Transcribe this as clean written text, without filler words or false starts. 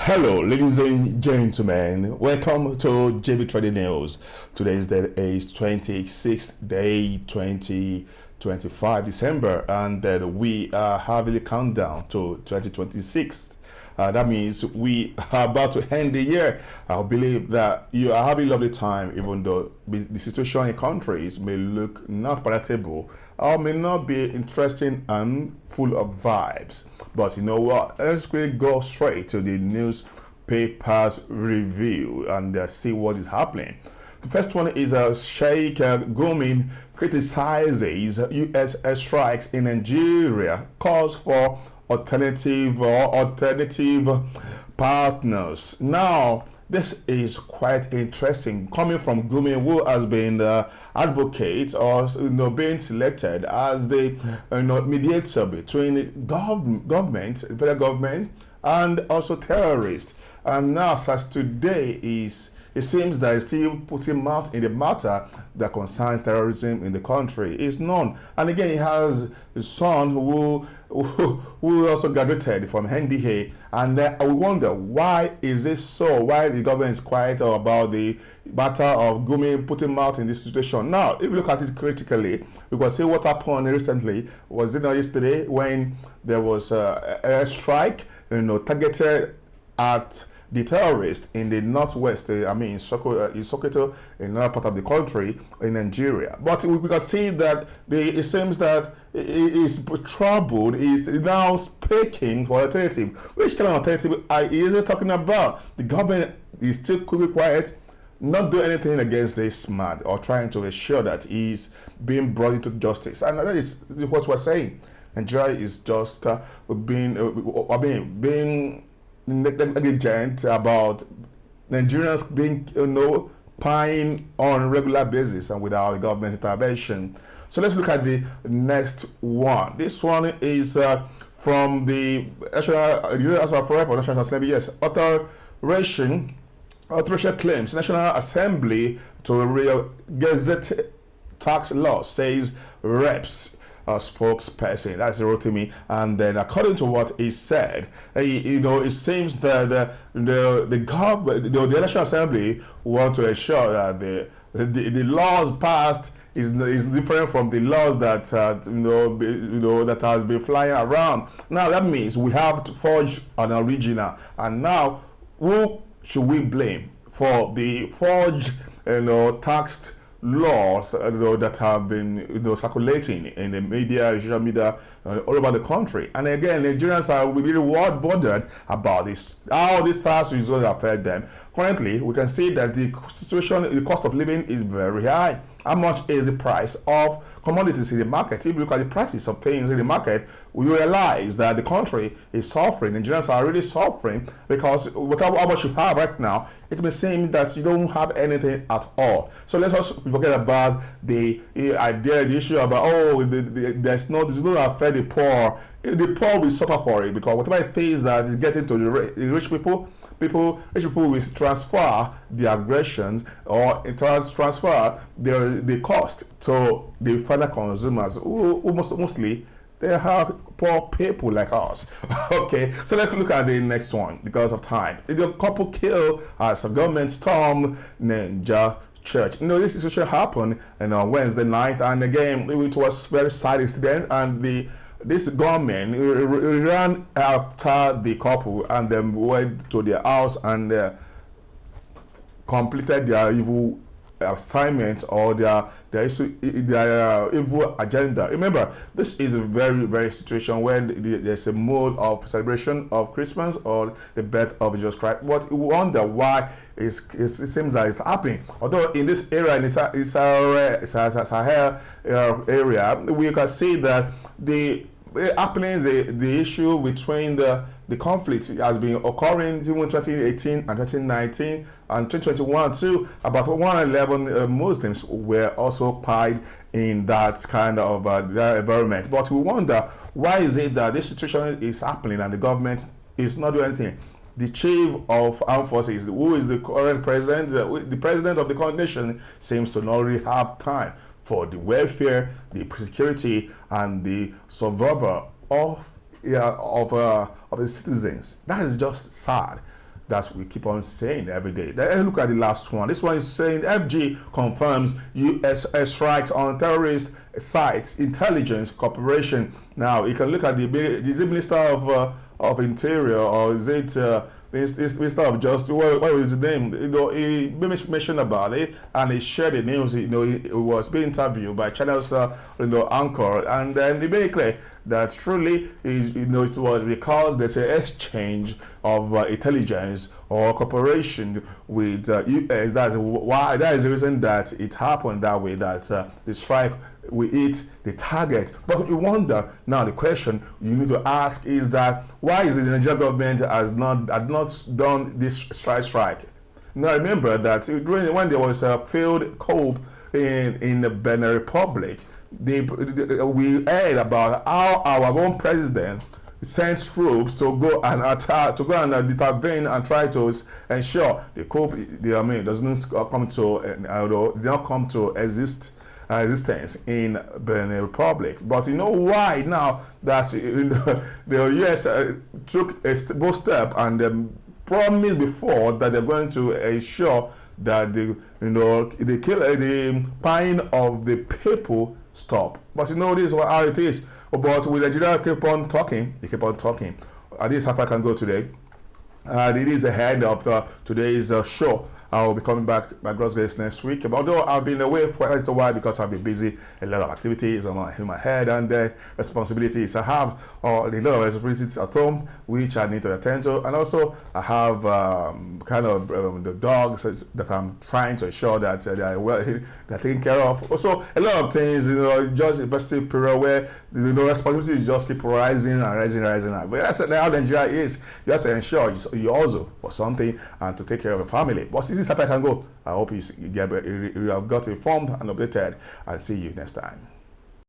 Hello, ladies and gentlemen. Welcome to JV Trading News. Today's date is 26th day 2025 December, and we are having a countdown to 2026. That means we are about to end the year. I believe that you are having a lovely time, even though the situation in countries may look not palatable or may not be interesting and full of vibes. But you know what? Let's quickly go straight to the newspapers review and see what is happening. The first one is Sheikh Gumi criticizes U.S. airstrikes in Nigeria, calls for alternative partners. Now, this is quite interesting, coming from Gumi, who has been advocate or being selected as the mediator between government, federal government, and also terrorists. And now, as today, it seems that he's still putting mouth in the matter that concerns terrorism in the country. It's known. And again, he has a son who also graduated from NDA. And I wonder, why is this so? Why the government is quiet about the matter of Gumi putting mouth in this situation? Now, if you look at it critically, we can see what happened recently. Was it not yesterday when there was a airstrike, targeted at the terrorists in the northwest, in Sokoto, in another part of the country, in Nigeria. But we can see that it seems that it is troubled, is now speaking for alternative. Which kind of alternative is it talking about? The government is still quickly quiet, not doing anything against this man or trying to ensure that he's being brought into justice. And that is what we're saying. Nigeria is just being negligent about Nigerians being, paying on regular basis and without government intervention. So let's look at the next one. This one is from the National Assembly. Yes, Alteration claims National Assembly to re-gazzette tax law, says reps. Spokesperson, that's Rotimi. And then according to what he said, it seems that the government, the National Assembly want to ensure that the laws passed is different from the laws that that has been flying around. Now that means we have to forge an original, and now who should we blame for the forged taxed laws that have been circulating in the media, social media, all over the country? And again, Nigerians are really world bothered about this, how this tax is going to affect them. Currently, we can see that the situation, the cost of living is very high. How much is the price of commodities in the market? If you look at the prices of things in the market, we realize that the country is suffering. Nigerians are really suffering because whatever how much you have right now, it may seem that you don't have anything at all. So let us forget about the idea, the issue about there's no affect the poor. The poor will suffer for it because whatever it is that is getting to the rich people will transfer the aggressions or transfer the cost to the final consumers who mostly they are poor people like us. Okay, so let's look at the next one because of time. The couple killed as a government storm Niger church. This situation happened on Wednesday night, and again it was very sad incident, and this gunmen ran after the couple and then went to their house and completed their evil assignment or their evil agenda. Remember, this is a very, very situation when there's a mode of celebration of Christmas or the birth of Jesus Christ. But we wonder why it seems that it's happening. Although in this area, in the Sahel area, we can see that the issue between the conflict has been occurring even 2018 and 2019 and 2021 too. About 111 Muslims were also killed in that kind of that environment. But we wonder, why is it that this situation is happening and the government is not doing anything? The chief of armed forces, who is the current president, the president of the current nation, seems to not really have time for the welfare, the security, and the survival of the citizens. That is just sad. that we keep on saying every day. Let's look at the last one. This one is saying FG confirms US airstrikes on terrorist sites, intelligence cooperation. Now you can look at is it Minister of Interior, or is it Minister of Justice? What was his name? He mentioned about it, and he shared the news. He was being interviewed by channel's anchor, and then he made it clear that truly it was because there's an exchange of intelligence or cooperation with US. That is the reason that it happened that way. That the strike we hit the target. But you wonder now. The question you need to ask is that why is it the Nigerian government had not done this strike? Now remember that when there was a failed coup in the Benin Republic, we heard about how our own president sent troops to go and attack, to go and intervene and try to ensure the coup doesn't come to existence in Benin Republic. But you know why now that the US took a bold step and promised before that they're going to ensure that the pain of the people stop. But this is how it is. But with Nigeria keep on talking, they keep on talking. This is how far I can go today. It is the end of today's show. I will be coming back by God's grace next week. Although I've been away for a little while because I've been busy, a lot of activities on my head and responsibilities. I have a lot of responsibilities at home which I need to attend to, and also I have the dogs that I'm trying to ensure that they're taken care of. Also, a lot of things, just a festive period where responsibilities just keep rising and rising. But that's how Nigeria is. You have to ensure you also for something and to take care of your family. But this is how I can go. I hope you have got informed and updated, and see you next time.